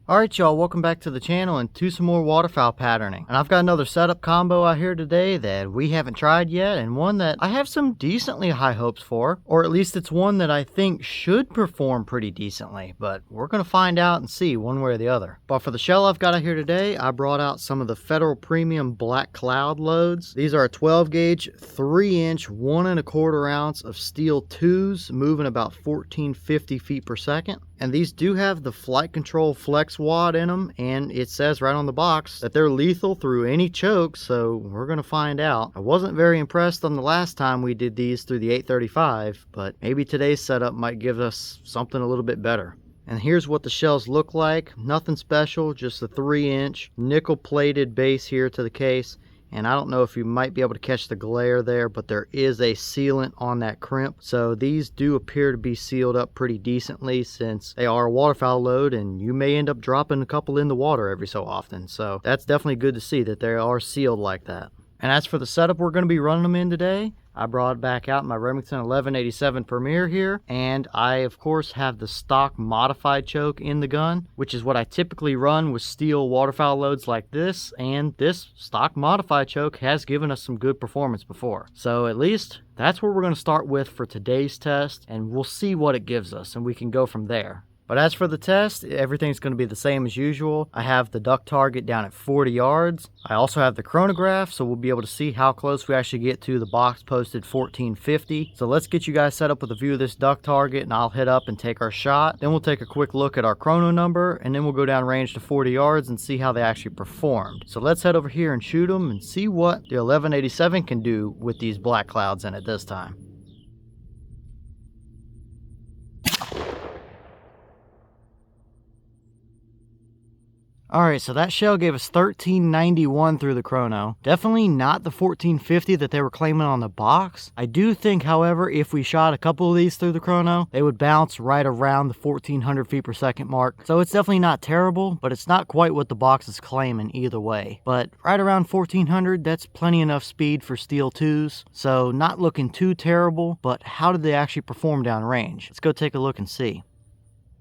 Alright y'all, welcome back to the channel and to some more waterfowl patterning. And I've got another setup combo out here today that we haven't tried yet, and one that I have some decently high hopes for, or at least it's one that I think should perform pretty decently, but we're going to find out and see one way or the other. But for the shell I've got out here today, I brought out some of the Federal Premium Black Cloud loads. These are a 12 gauge, 3 inch, 1 1/4 ounce of steel 2s, moving about 1450 feet per second. And these do have the flight control flex wad in them, and it says right on the box that they're lethal through any choke, so we're going to find out. I wasn't very impressed on the last time we did these through the 835, but maybe today's setup might give us something a little bit better. And here's what the shells look like. Nothing special, just a 3 inch nickel plated base here to the case. And I don't know if you might be able to catch the glare there, but there is a sealant on that crimp. So these do appear to be sealed up pretty decently since they are a waterfowl load, and you may end up dropping a couple in the water every so often. So that's definitely good to see that they are sealed like that. And as for the setup we're going to be running them in today, I brought back out my Remington 1187 Premier here, and I of course have the stock modified choke in the gun, which is what I typically run with steel waterfowl loads like this, and this stock modified choke has given us some good performance before. So at least that's what we're going to start with for today's test, and we'll see what it gives us and we can go from there. But as for the test, everything's going to be the same as usual. I have the duck target down at 40 yards. I also have the chronograph, so we'll be able to see how close we actually get to the box posted 1450. So let's get you guys set up with a view of this duck target, and I'll head up and take our shot. Then we'll take a quick look at our chrono number, and then we'll go down range to 40 yards and see how they actually performed. So let's head over here and shoot them and see what the 1187 can do with these black clouds in it this time. Alright, so that shell gave us 1391 through the chrono. Definitely not the 1450 that they were claiming on the box. I do think, however, if we shot a couple of these through the chrono, they would bounce right around the 1400 feet per second mark. So it's definitely not terrible, but it's not quite what the box is claiming either way. But right around 1400, that's plenty enough speed for steel 2s. So not looking too terrible, but how did they actually perform downrange? Let's go take a look and see.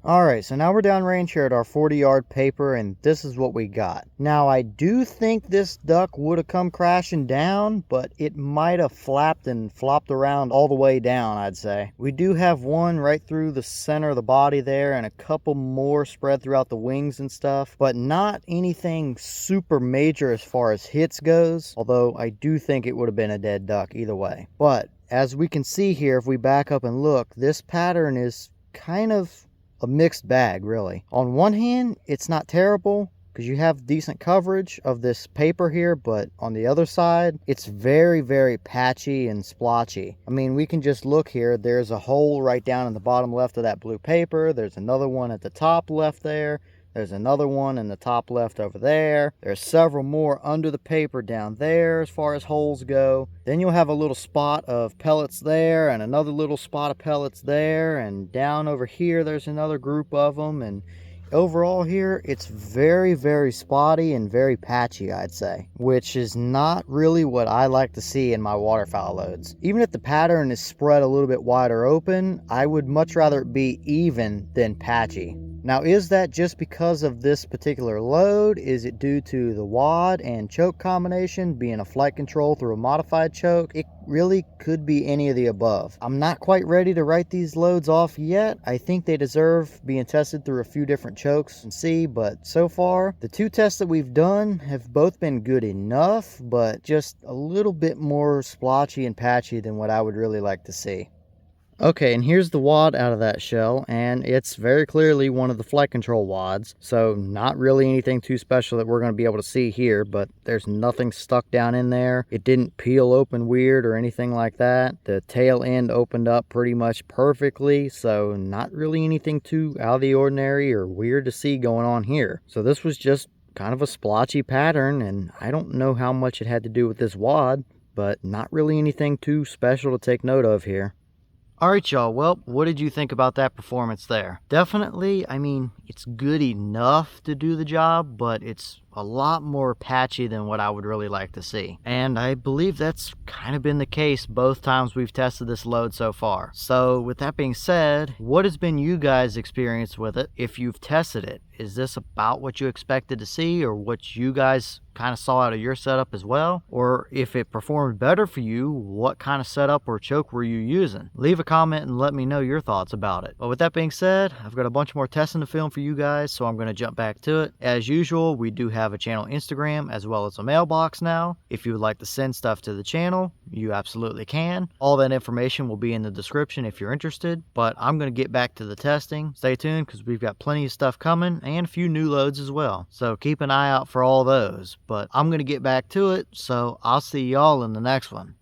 Alright, so now we're downrange here at our 40-yard paper, and this is what we got. Now, I do think this duck would have come crashing down, but it might have flapped and flopped around all the way down, I'd say. We do have one right through the center of the body there, and a couple more spread throughout the wings and stuff, but not anything super major as far as hits goes, although I do think it would have been a dead duck either way. But, as we can see here, if we back up and look, this pattern is kind of a mixed bag, really. On one hand, it's not terrible because you have decent coverage of this paper here, but on the other side, it's very, very patchy and splotchy. I mean, we can just look here. There's a hole right down in the bottom left of that blue paper. There's another one at the top left there. There's another one in the top left over there. There's several more under the paper down there as far as holes go. Then you'll have a little spot of pellets there and another little spot of pellets there. And down over here, there's another group of them. And overall here, it's very, very spotty and very patchy, I'd say, which is not really what I like to see in my waterfowl loads. Even if the pattern is spread a little bit wider open, I would much rather it be even than patchy. Now, is that just because of this particular load? Is it due to the wad and choke combination being a flight control through a modified choke? It really could be any of the above. I'm not quite ready to write these loads off yet. I think they deserve being tested through a few different chokes and see, but so far, the two tests that we've done have both been good enough, but just a little bit more splotchy and patchy than what I would really like to see. Okay, and here's the wad out of that shell, and it's very clearly one of the flight control wads, so not really anything too special that we're going to be able to see here, but there's nothing stuck down in there. It didn't peel open weird or anything like that. The tail end opened up pretty much perfectly, so not really anything too out of the ordinary or weird to see going on here. So this was just kind of a splotchy pattern, and I don't know how much it had to do with this wad, but not really anything too special to take note of here. Alright y'all, well, what did you think about that performance there? Definitely, I mean, it's good enough to do the job, but it's a lot more patchy than what I would really like to see. And I believe that's kind of been the case both times we've tested this load so far. So with that being said, what has been you guys' experience with it if you've tested it? Is this about what you expected to see, or what you guys kind of saw out of your setup as well? Or if it performed better for you, what kind of setup or choke were you using? Leave a comment and let me know your thoughts about it. But with that being said, I've got a bunch more testing to film for you guys, so I'm going to jump back to it. As usual, we do have a channel Instagram as well as a mailbox now. If you would like to send stuff to the channel, you absolutely can. All that information will be in the description if you're interested, but I'm going to get back to the testing. Stay tuned because we've got plenty of stuff coming and a few new loads as well. So keep an eye out for all those, but I'm going to get back to it, so I'll see y'all in the next one.